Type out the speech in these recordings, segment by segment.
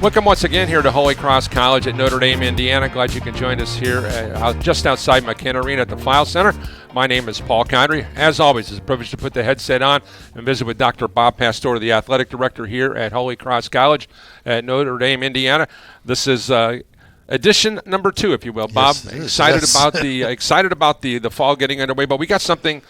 Welcome once again here to Holy Cross College at Notre Dame, Indiana. Glad you can join us here just outside McKenna Arena at the File Center. My name is Paul Condry. As always, it's a privilege to put the headset on and visit with Dr. Bob Pastoor, the athletic director here at Holy Cross College at Notre Dame, Indiana. This is edition number 2, if you will. Bob, yes, excited about the fall getting underway, but we got something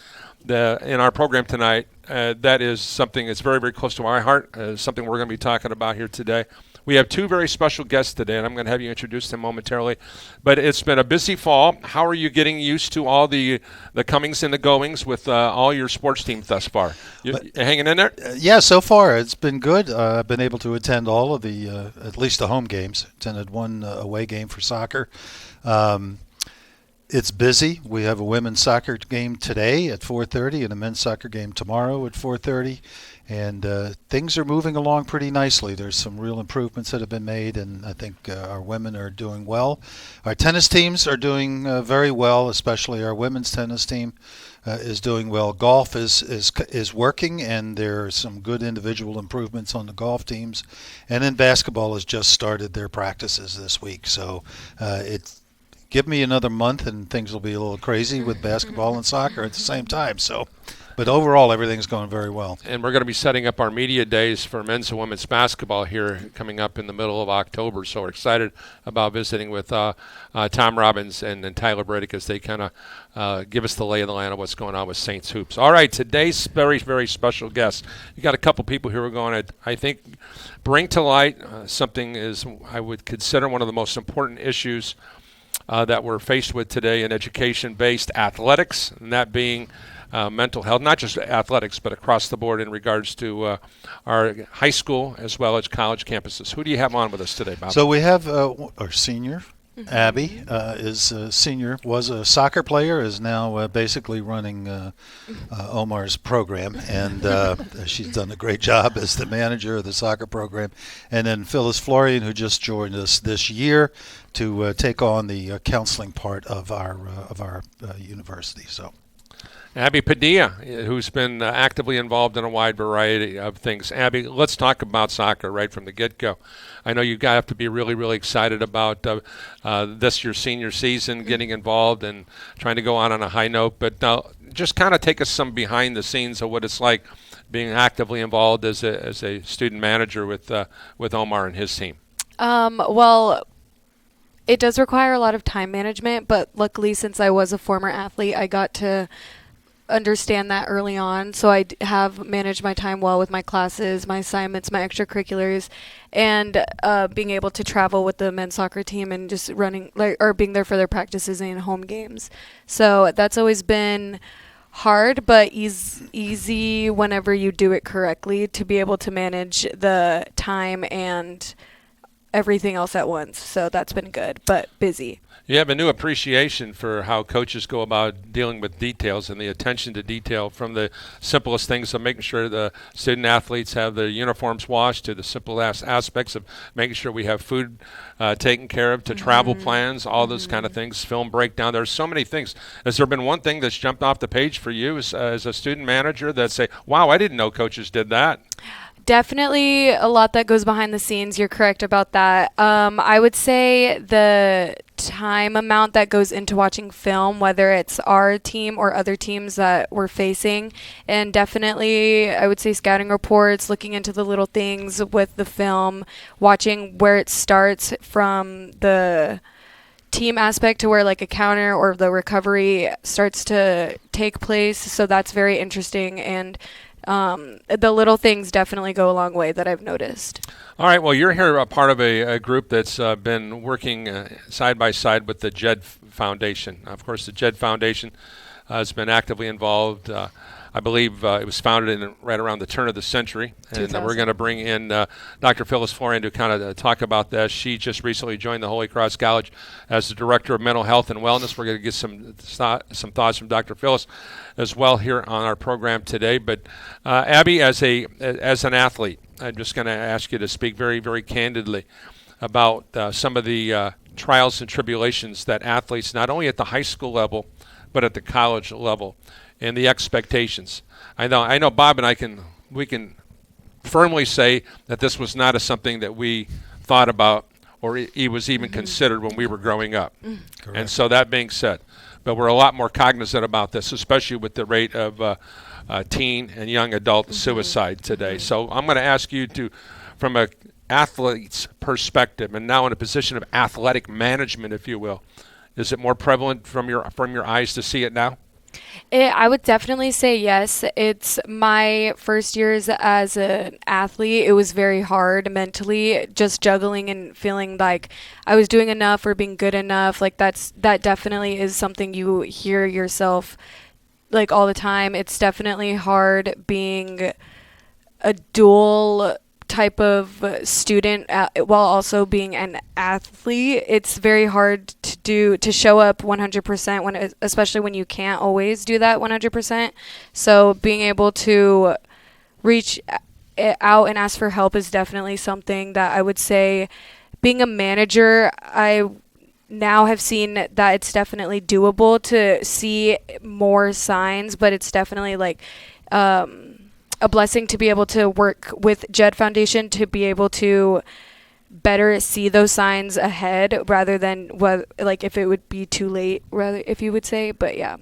in our program tonight that is something that's very, very close to my heart, something we're going to be talking about here today. We have 2 very special guests today, and I'm going to have you introduce them momentarily. But it's been a busy fall. How are you getting used to all the comings and the goings with all your sports teams thus far? You hanging in there? Yeah, so far it's been good. I've been able to attend all of the, at least the home games. Attended one away game for soccer. It's busy. We have a women's soccer game today at 4:30 and a men's soccer game tomorrow at 4:30. And things are moving along pretty nicely. There's some real improvements that have been made, and I think our women are doing well. Our tennis teams are doing very well, especially our women's tennis team is doing well. Golf is working, and there are some good individual improvements on the golf teams. And then basketball has just started their practices this week. So give me another month, and things will be a little crazy with basketball and soccer at the same time. But overall, everything's going very well. And we're going to be setting up our media days for men's and women's basketball here coming up in the middle of October. So we're excited about visiting with Tom Robbins and Tyler Brady as they kind of give us the lay of the land of what's going on with Saints Hoops. All right, today's very, very special guest. You got a couple people here who are going to, I think, bring to light something is I would consider one of the most important issues that we're faced with today in education-based athletics, and that being mental health, not just athletics, but across the board in regards to our high school as well as college campuses. Who do you have on with us today, Bob? So we have our senior, Abby, is a senior, was a soccer player, is now basically running Omar's program, and she's done a great job as the manager of the soccer program. And then Phyllis Florian, who just joined us this year to take on the counseling part of our university. So. Abby Padilla, who's been actively involved in a wide variety of things. Abby, let's talk about soccer right from the get-go. I know you have to be really, really excited about this, your senior season, getting involved and trying to go on a high note. But just kind of take us some behind the scenes of what it's like being actively involved as a student manager with Omar and his team. Well, it does require a lot of time management, but luckily since I was a former athlete, I got to understand that early on. So I have managed my time well with my classes, my assignments, my extracurriculars, and being able to travel with the men's soccer team and just running or being there for their practices and home games. So that's always been hard, but easy whenever you do it correctly to be able to manage the time and everything else at once. So that's been good, but busy. You have a new appreciation for how coaches go about dealing with details and the attention to detail, from the simplest things of making sure the student athletes have their uniforms washed to the simple aspects of making sure we have food taken care of, to travel plans, all those kind of things, film breakdown. There's so many things. Has there been one thing that's jumped off the page for you as a student manager that say, wow, I didn't know coaches did that? Definitely a lot that goes behind the scenes. You're correct about that. I would say the time amount that goes into watching film, whether it's our team or other teams that we're facing, and definitely I would say scouting reports, looking into the little things with the film, watching where it starts from the team aspect to where like a counter or the recovery starts to take place. So that's very interesting, and the little things definitely go a long way that I've noticed. All right. Well, you're here a part of a group that's been working side by side with the JED Foundation. Of course, the JED Foundation has been actively involved. I believe it was founded right around the turn of the century. And we're going to bring in Dr. Phyllis Florian to kind of talk about that. She just recently joined the Holy Cross College as the Director of Mental Health and Wellness. We're going to get some thoughts from Dr. Phyllis as well here on our program today. But Abby, as an athlete, I'm just going to ask you to speak very, very candidly about some of the trials and tribulations that athletes, not only at the high school level, but at the college level, and the expectations. I know Bob and we can firmly say that this was not something that we thought about or he was even considered when we were growing up. And so that being said, but we're a lot more cognizant about this, especially with the rate of teen and young adult suicide today. So I'm going to ask you to, from a athlete's perspective, and now in a position of athletic management, if you will, is it more prevalent from your eyes to see it now? I would definitely say yes. It's my first years as an athlete. It was very hard mentally, just juggling and feeling like I was doing enough or being good enough. Like that definitely is something you hear yourself like all the time. It's definitely hard being a dual type of student while also being an athlete. It's very hard to show up 100% when, especially when you can't always do that 100%. So being able to reach out and ask for help is definitely something that I would say. Being a manager, I now have seen that it's definitely doable to see more signs, but it's definitely like a blessing to be able to work with JED Foundation to be able to better see those signs ahead rather than like if it would be too late, rather if you would say. But yeah.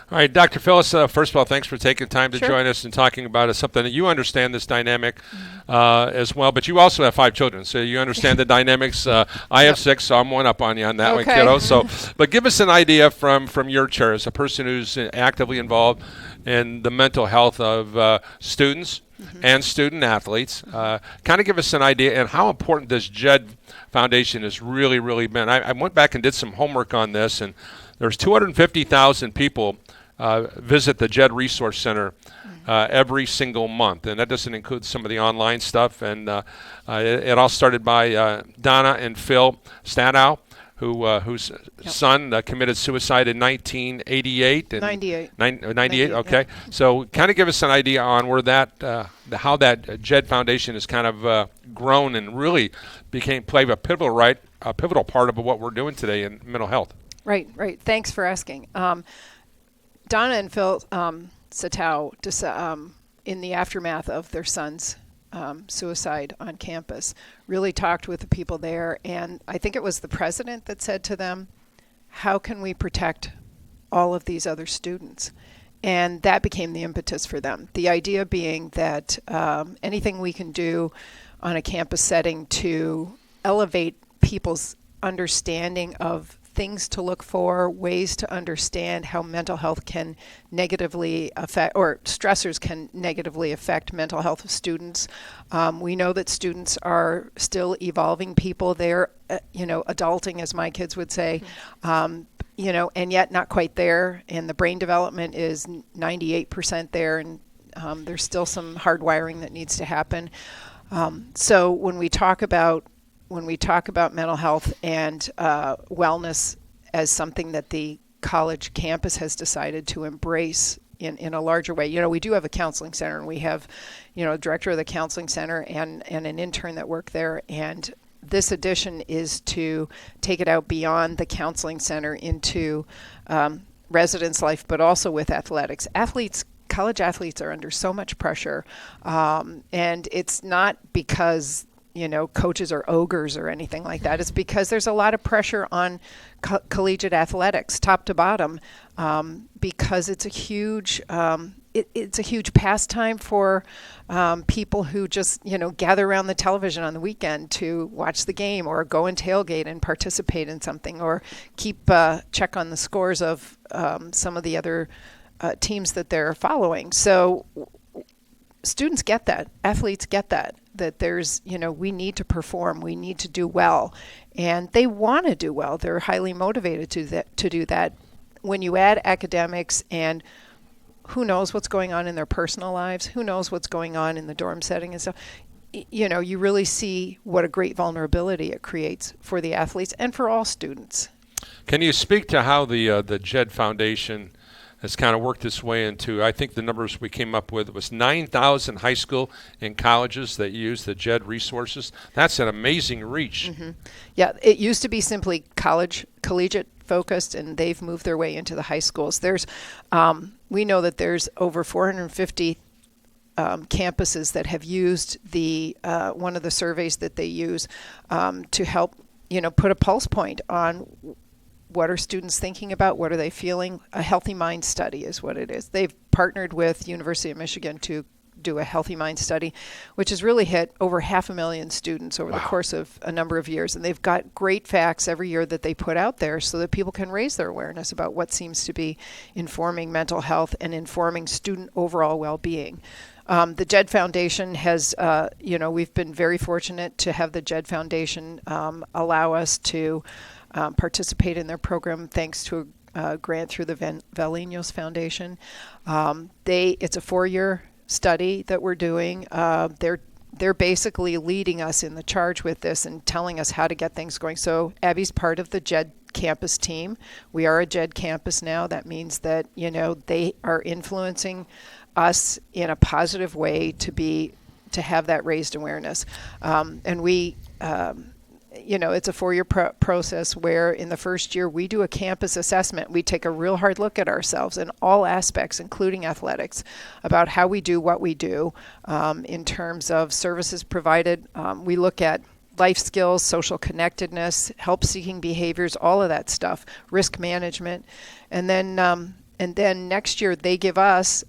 All right, Dr. Phyllis, first of all, thanks for taking time to join us and talking about something that you understand this dynamic as well, but you also have 5 children, so you understand the dynamics. I have 6, so I'm one up on you on that one, kiddo. So, but give us an idea from your chair as a person who's actively involved in the mental health of students and student athletes. Kind of give us an idea and how important this JED Foundation has really, really been. I went back and did some homework on this, and there's 250,000 people visit the JED Resource Center every single month, and that doesn't include some of the online stuff. And it all started by Donna and Phil Stanow, whose son committed suicide in 1988. 98. 98, okay. Yeah. So kind of give us an idea on where that, how that JED Foundation has kind of grown and really played a pivotal part of what we're doing today in mental health. Right. Thanks for asking. Donna and Phil Stanow, in the aftermath of their son's suicide on campus, really talked with the people there. And I think it was the president that said to them, how can we protect all of these other students? And that became the impetus for them. The idea being that anything we can do on a campus setting to elevate people's understanding of things to look for, ways to understand how mental health can negatively affect, or stressors can negatively affect mental health of students. We know that students are still evolving people. They're, adulting, as my kids would say, and yet not quite there. And the brain development is 98% there, and there's still some hardwiring that needs to happen. So when we talk about mental health and wellness as something that the college campus has decided to embrace in a larger way. We do have a counseling center, and we have, a director of the counseling center and an intern that work there. And this addition is to take it out beyond the counseling center into residence life, but also with athletics. College athletes are under so much pressure, and it's not because coaches are ogres or anything like that. It's because there's a lot of pressure on collegiate athletics, top to bottom, because it's a huge it's a huge pastime for people who just gather around the television on the weekend to watch the game or go and tailgate and participate in something or keep check on the scores of some of the other teams that they're following. So students get that, athletes get that there's, we need to perform, we need to do well, and they want to do well. They're highly motivated to do that. When you add academics and who knows what's going on in their personal lives, who knows what's going on in the dorm setting and stuff, you really see what a great vulnerability it creates for the athletes and for all students. Can you speak to how the JED Foundation has kind of worked its way into, I think the numbers we came up with was 9,000 high school and colleges that use the JED resources. That's an amazing reach. Mm-hmm. Yeah, it used to be simply collegiate focused, and they've moved their way into the high schools. We know that there's over 450 campuses that have used the one of the surveys that they use to help, put a pulse point on what are students thinking about, what are they feeling. A healthy mind study is what it is. They've partnered with University of Michigan to do a healthy mind study, which has really hit over 500,000 students over the course of a number of years. And they've got great facts every year that they put out there so that people can raise their awareness about what seems to be informing mental health and informing student overall well-being. The JED Foundation has, we've been very fortunate to have the JED Foundation allow us to participate in their program thanks to a grant through the Valinos Foundation. It's a 4-year study that we're doing. They're basically leading us in the charge with this and telling us how to get things going. So Abby's part of the JED campus team. We are a JED campus now. That means that, they are influencing us in a positive way to have that raised awareness. And we, it's a 4-year process where in the first year we do a campus assessment. We take a real hard look at ourselves in all aspects, including athletics, about how we do what we do in terms of services provided. We look at life skills, social connectedness, help-seeking behaviors, all of that stuff, risk management. And then next year they give us,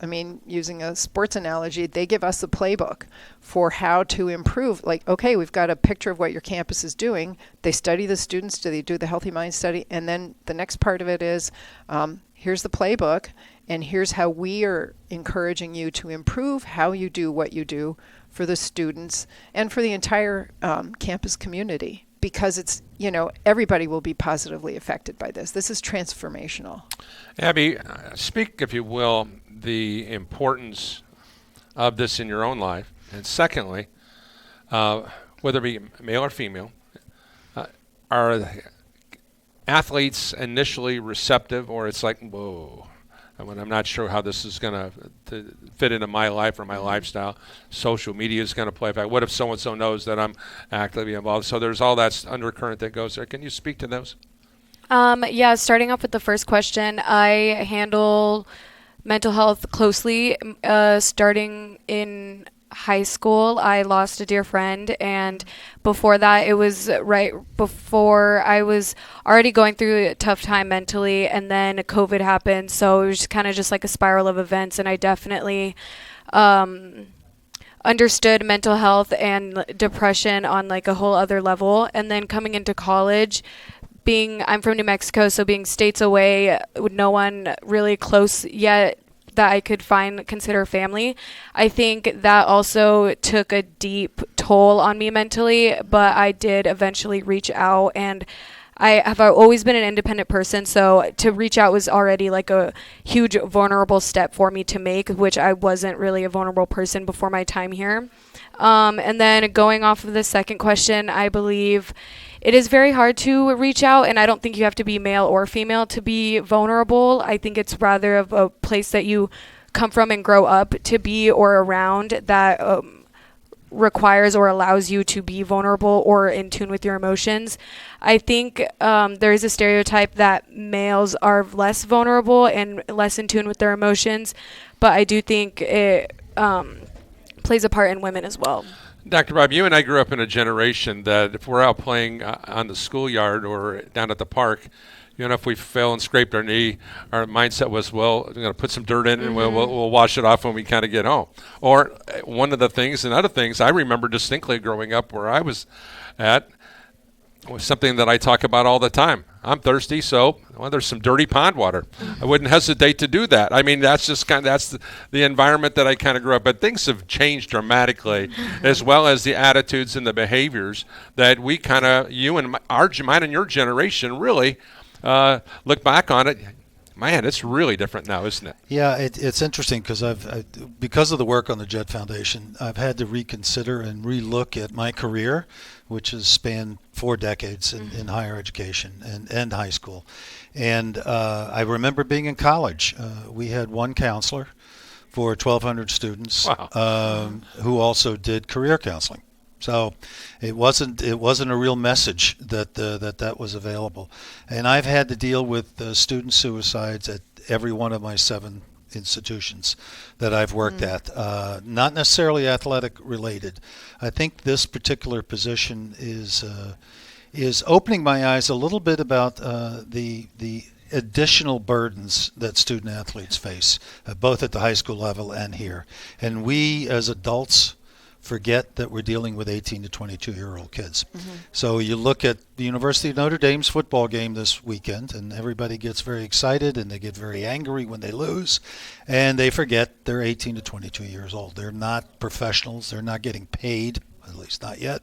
using a sports analogy, they give us the playbook for how to improve. Like, okay, we've got a picture of what your campus is doing. They study the students, do they do the healthy mind study? And then the next part of it is, here's the playbook, and here's how we are encouraging you to improve how you do what you do for the students and for the entire campus community. Because it's, everybody will be positively affected by this. This is transformational. Abby, speak, if you will, the importance of this in your own life. And secondly, whether it be male or female, are athletes initially receptive, or it's like, whoa, I'm not sure how this is going to fit into my life or my lifestyle. Social media is going to play a factor. What if so-and-so knows that I'm actively involved? So there's all that undercurrent that goes there. Can you speak to those? Starting off with the first question, I handle mental health closely. Starting in high school, I lost a dear friend, and before that, it was right before I was already going through a tough time mentally, and then COVID happened, so it was kind of just like a spiral of events, and I definitely understood mental health and depression on like a whole other level. And then coming into college, I'm from New Mexico, so being states away with no one really close yet that I could consider family, I think that also took a deep toll on me mentally, but I did eventually reach out, and I have always been an independent person, so to reach out was already like a huge vulnerable step for me to make, which I wasn't really a vulnerable person before my time here. And then going off of the second question, I believe it is very hard to reach out, and I don't think you have to be male or female to be vulnerable. I think it's rather of a place that you come from and grow up to be or around that requires or allows you to be vulnerable or in tune with your emotions. I think there is a stereotype that males are less vulnerable and less in tune with their emotions, but I do think it plays a part in women as well. Dr. Bob, you and I grew up in a generation that if we're out playing on the schoolyard or down at the park, if we fell and scraped our knee, our mindset was, well, we're going to put some dirt in and we'll wash it off when we kind of get home. Or one of the things and other things I remember distinctly growing up where I was at was something that I talk about all the time. I'm thirsty, so there's some dirty pond water. I wouldn't hesitate to do that. That's just that's the environment that I kind of grew up. But things have changed dramatically, as well as the attitudes and the behaviors that we kind of, you and mine and your generation really look back on it. Man, it's really different now, isn't it? Yeah, it's interesting because because of the work on the JED Foundation, I've had to reconsider and relook at my career, which has spanned 4 decades in higher education and high school. And I remember being in college. We had one counselor for 1,200 students. Wow. Who also did career counseling. So it wasn't a real message that was available. And I've had to deal with student suicides at every one of my 7 institutions that I've worked at, not necessarily athletic related. I think this particular position is opening my eyes a little bit about the additional burdens that student athletes face, both at the high school level and here. And we as adults forget that we're dealing with 18 to 22-year-old kids. So you look at the University of Notre Dame's football game this weekend, and everybody gets very excited and they get very angry when they lose, and they forget they're 18 to 22 years old. They're not professionals. They're not getting paid, at least not yet,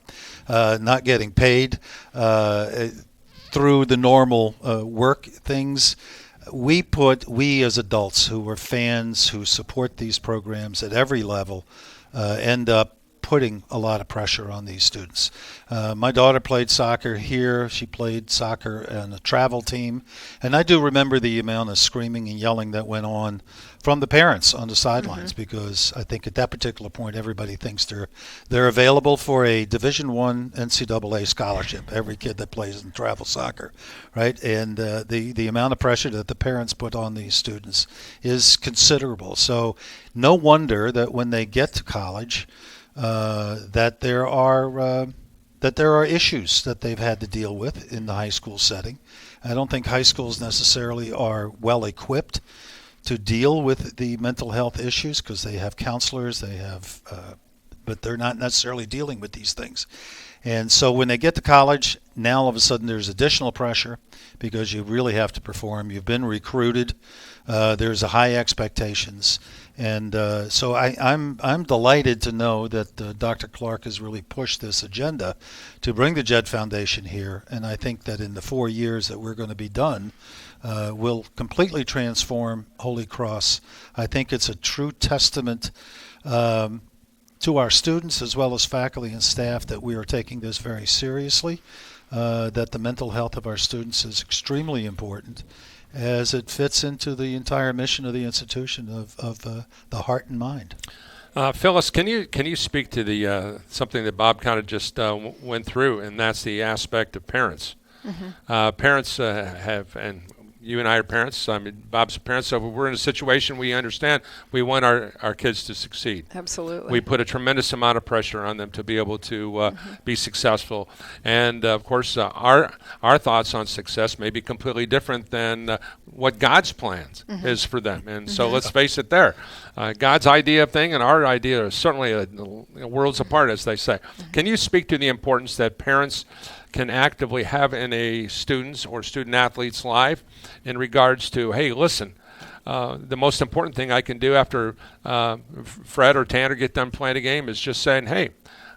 not getting paid through the normal work things. We as adults who are fans, who support these programs at every level, end up putting a lot of pressure on these students. My daughter played soccer here. She played soccer on a travel team. And I do remember the amount of screaming and yelling that went on from the parents on the sidelines, because I think at that particular point everybody thinks they're available for a Division I NCAA scholarship, every kid that plays in travel soccer, right? And the amount of pressure that the parents put on these students is considerable. So no wonder that when they get to college, that there are issues that they've had to deal with in the high school setting. I don't think high schools necessarily are well equipped to deal with the mental health issues, because they have counselors, but they're not necessarily dealing with these things. And so when they get to college, now all of a sudden there's additional pressure because you really have to perform. You've been recruited. There's a high expectations. And so I'm delighted to know that Dr. Clark has really pushed this agenda to bring the JED Foundation here. And I think that in the 4 years that we're going to be done, will completely transform Holy Cross. I think it's a true testament to our students as well as faculty and staff that we are taking this very seriously, that the mental health of our students is extremely important, as it fits into the entire mission of the institution of the heart and mind. Phyllis, can you speak to the something that Bob kind of just went through, and that's the aspect of parents. Parents have, and you and I are parents. I mean, Bob's parents. So we're in a situation we understand. We want our kids to succeed. Absolutely. We put a tremendous amount of pressure on them to be able to be successful. And of course, our thoughts on success may be completely different than what God's plans is for them. And so let's face it, God's idea of thing and our idea are certainly worlds apart, as they say. Can you speak to the importance that parents can actively have in a student's or student athlete's life in regards to, hey, listen, the most important thing I can do after Fred or Tanner get done playing a game is just saying, hey, it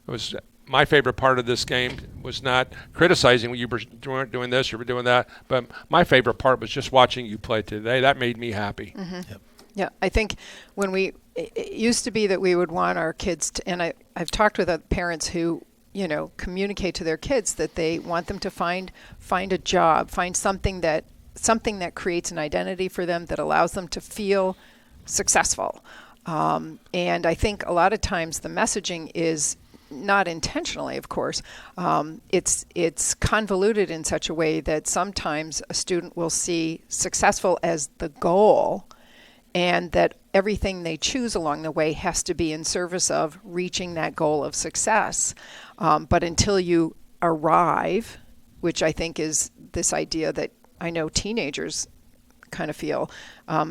was my favorite part of this game was not criticizing when you were doing this or doing that, but my favorite part was just watching you play today. That made me happy. Yep. Yeah, I think it used to be that we would want our kids to, and I've talked with other parents who, communicate to their kids that they want them to find a job, find something that creates an identity for them that allows them to feel successful. And I think a lot of times the messaging is not intentionally, of course. It's convoluted in such a way that sometimes a student will see successful as the goal, and that everything they choose along the way has to be in service of reaching that goal of success. But until you arrive, which I think is this idea that I know teenagers kind of feel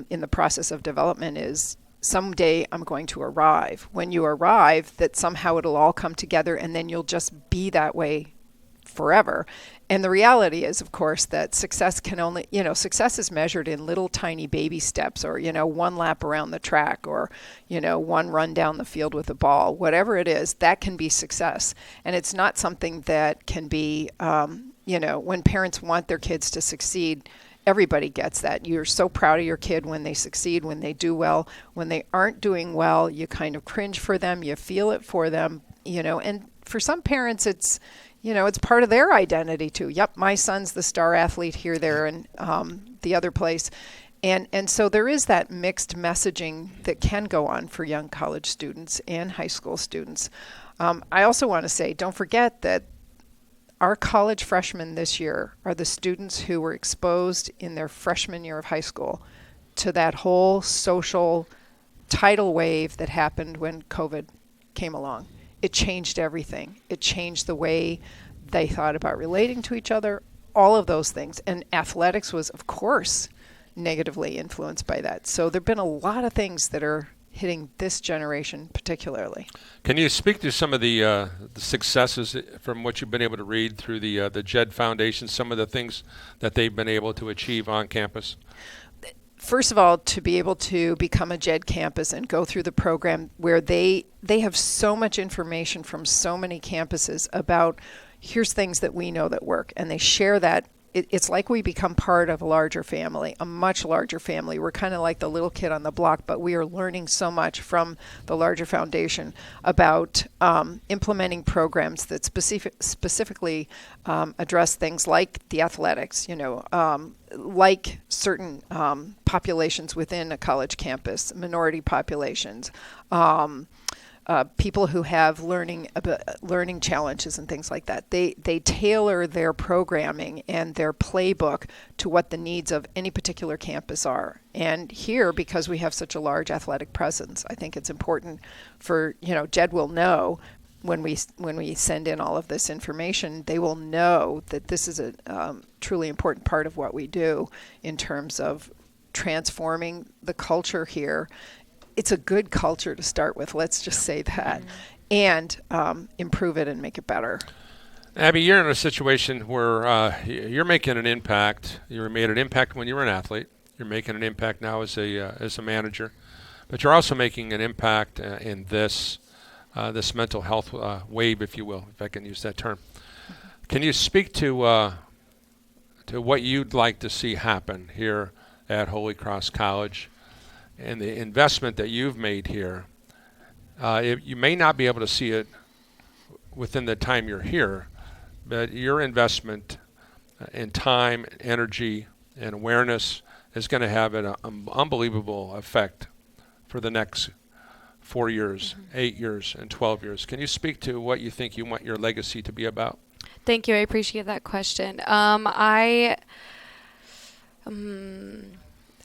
in the process of development, is someday I'm going to arrive. When you arrive, that somehow it'll all come together and then you'll just be that way forever. And the reality is, of course, that success success is measured in little tiny baby steps, or, one lap around the track, or, one run down the field with a ball. Whatever it is, that can be success. And it's not something that can be, when parents want their kids to succeed, everybody gets that. You're so proud of your kid when they succeed, when they do well. When they aren't doing well, you kind of cringe for them, you feel it for them, and for some parents it's part of their identity too. Yep, my son's the star athlete here, there, and the other place. And so there is that mixed messaging that can go on for young college students and high school students. I also want to say, don't forget that our college freshmen this year are the students who were exposed in their freshman year of high school to that whole social tidal wave that happened when COVID came along. It changed everything. It changed the way they thought about relating to each other, all of those things. And athletics was, of course, negatively influenced by that. So there have been a lot of things that are hitting this generation particularly. Can you speak to some of the successes from what you've been able to read through the JED Foundation, some of the things that they've been able to achieve on campus? First of all, to be able to become a JED campus and go through the program where they have so much information from so many campuses about here's things that we know that work, and they share that. It's like we become part of a larger family, a much larger family. We're kind of like the little kid on the block, but we are learning so much from the larger foundation about implementing programs that specifically address things like the athletics, like certain populations within a college campus, minority populations, people who have learning challenges and things like that. They tailor their programming and their playbook to what the needs of any particular campus are. And here, because we have such a large athletic presence, I think it's important for, JED will know when we send in all of this information, they will know that this is a truly important part of what we do in terms of transforming the culture here. It's a good culture to start with, let's just say that, and improve it and make it better. Abby, you're in a situation where you're making an impact. You made an impact when you were an athlete. You're making an impact now as a manager, but you're also making an impact in this mental health wave, if you will, if I can use that term. Can you speak to what you'd like to see happen here at Holy Cross College? And the investment that you've made here, you may not be able to see it within the time you're here, but your investment in time, energy, and awareness is going to have an unbelievable effect for the next 4 years, 8 years, and 12 years. Can you speak to what you think you want your legacy to be about? Thank you. I appreciate that question.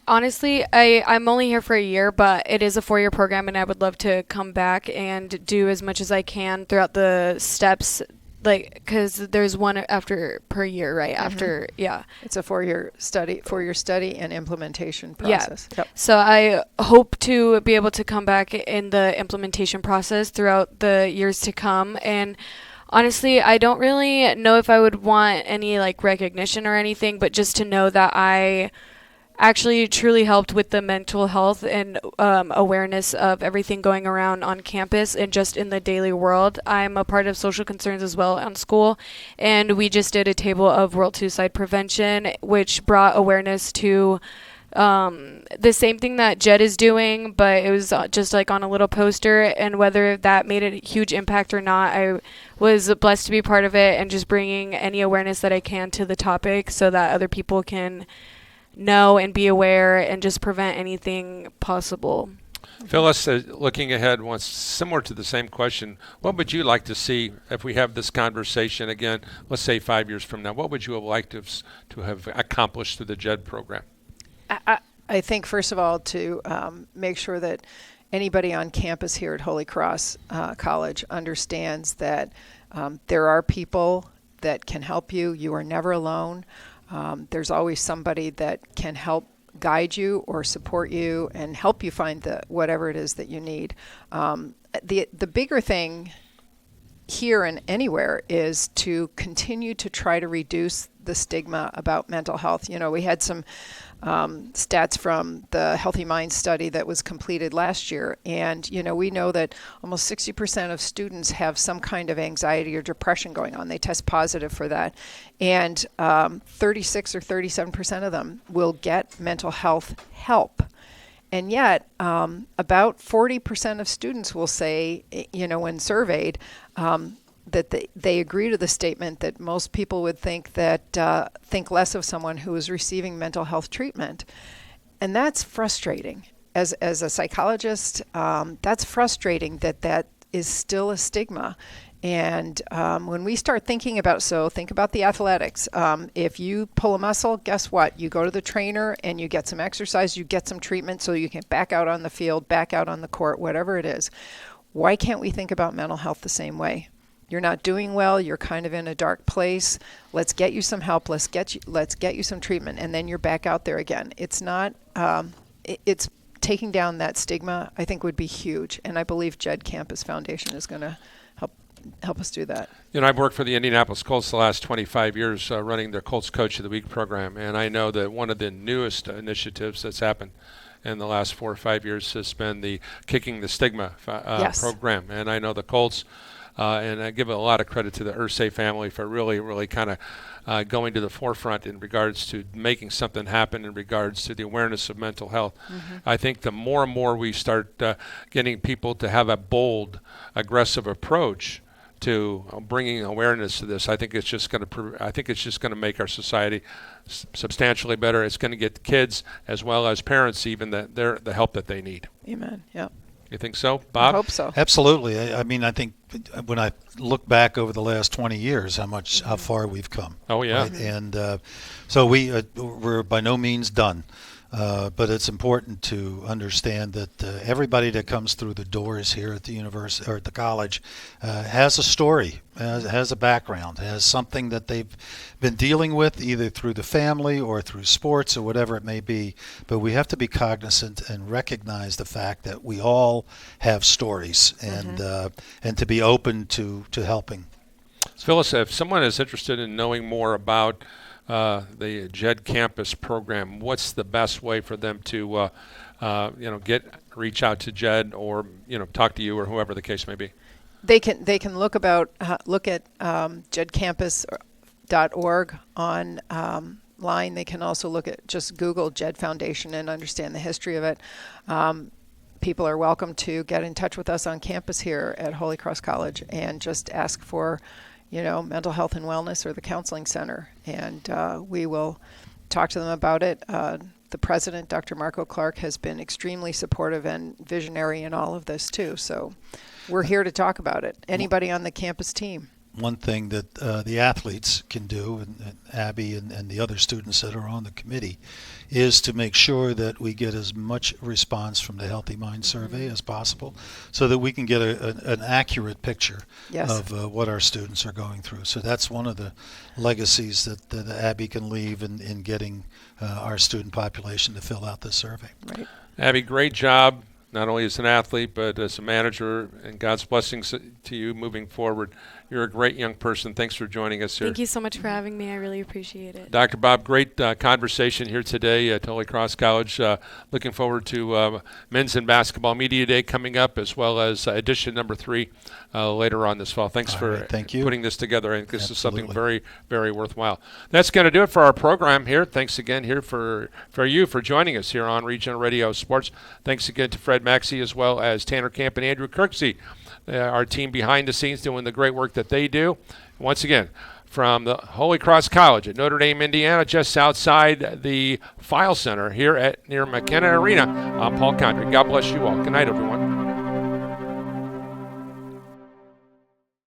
Honestly, I'm only here for a year, but it is a 4-year program, and I would love to come back and do as much as I can throughout the steps, because there's one after per year, right? Mm-hmm. After, yeah. It's a 4-year study and implementation process. Yeah. Yep. So I hope to be able to come back in the implementation process throughout the years to come, and honestly, I don't really know if I would want any recognition or anything, but just to know that I actually truly helped with the mental health and awareness of everything going around on campus and just in the daily world. I'm a part of social concerns as well on school, and we just did a table of world suicide prevention, which brought awareness to the same thing that JED is doing, but it was just on a little poster, and whether that made a huge impact or not, I was blessed to be part of it and just bringing any awareness that I can to the topic so that other people can know and be aware and just prevent anything possible. Phyllis, looking ahead, once similar to the same question, what would you like to see if we have this conversation again, let's say 5 years from now? What would you have liked to have accomplished through the JED program? I think, first of all, to make sure that anybody on campus here at Holy Cross College understands that there are people that can help you. You are never alone. There's always somebody that can help guide you or support you and help you find whatever it is that you need. The bigger thing here and anywhere is to continue to try to reduce the stigma about mental health. We had some stats from the Healthy Minds study that was completed last year, and we know that almost 60% of students have some kind of anxiety or depression going on. They test positive for that, and 36 or 37% of them will get mental health help. And yet, about 40% of students will say, when surveyed, that they agree to the statement that most people would think less of someone who is receiving mental health treatment. And that's frustrating. As a psychologist, that's frustrating that is still a stigma. And when we start thinking about, so think about the athletics. If you pull a muscle, guess what? You go to the trainer and you get some exercise, you get some treatment so you can back out on the field, back out on the court, whatever it is. Why can't we think about mental health the same way? You're not doing well, you're kind of in a dark place. Let's get you some help, let's get you some treatment, and then you're back out there again. It's not, it's taking down that stigma, I think, would be huge. And I believe JED Campus Foundation is going to help us do that. I've worked for the Indianapolis Colts the last 25 years running their Colts Coach of the Week program, and I know that one of the newest initiatives that's happened in the last 4 or 5 years has been the Kicking the Stigma Yes. program. And I know the Colts, and I give a lot of credit to the Irsay family for really, really kind of going to the forefront in regards to making something happen in regards to the awareness of mental health. I think the more and more we start getting people to have a bold, aggressive approach to bringing awareness to this, I think it's just going to make our society substantially better. It's going to get kids as well as parents even the help that they need. Amen. Yeah. You think so, Bob? I hope so. Absolutely. I mean, I think when I look back over the last 20 years, how far we've come. Oh yeah. Right? And so we're by no means done. But it's important to understand that everybody that comes through the doors here at the university or at the college has a story, has a background, has something that they've been dealing with either through the family or through sports or whatever it may be. But we have to be cognizant and recognize the fact that we all have stories and to be open to helping. Phyllis, if someone is interested in knowing more about the JED Campus program, what's the best way for them to, reach out to JED or talk to you or whoever the case may be? They can look at jedcampus.org online. They can also just Google JED Foundation and understand the history of it. People are welcome to get in touch with us on campus here at Holy Cross College and just ask for mental health and wellness or the counseling center, and we will talk to them about it. The president, Dr. Marco Clark, has been extremely supportive and visionary in all of this too, so we're here to talk about it. Anybody on the campus team. One thing that the athletes can do, and Abby and the other students that are on the committee, is to make sure that we get as much response from the Healthy Mind Survey as possible so that we can get an accurate picture of what our students are going through. So that's one of the legacies that Abby can leave in getting our student population to fill out this survey. Right. Abby, great job, not only as an athlete, but as a manager, and God's blessings to you moving forward. You're a great young person. Thanks for joining us here. Thank you so much for having me. I really appreciate it. Dr. Bob, great conversation here today at Holy Cross College. Looking forward to Men's and Basketball Media Day coming up, as well as edition number 3 later on this fall. Thanks for putting this together. I think this is something very, very worthwhile. That's going to do it for our program here. Thanks again here for you for joining us here on Regional Radio Sports. Thanks again to Fred Maxey as well as Tanner Camp and Andrew Kirksey, our team behind the scenes doing the great work that they do. Once again, from the Holy Cross College at Notre Dame, Indiana, just outside the File Center here near McKenna Arena, I'm Paul Condry. God bless you all. Good night, everyone.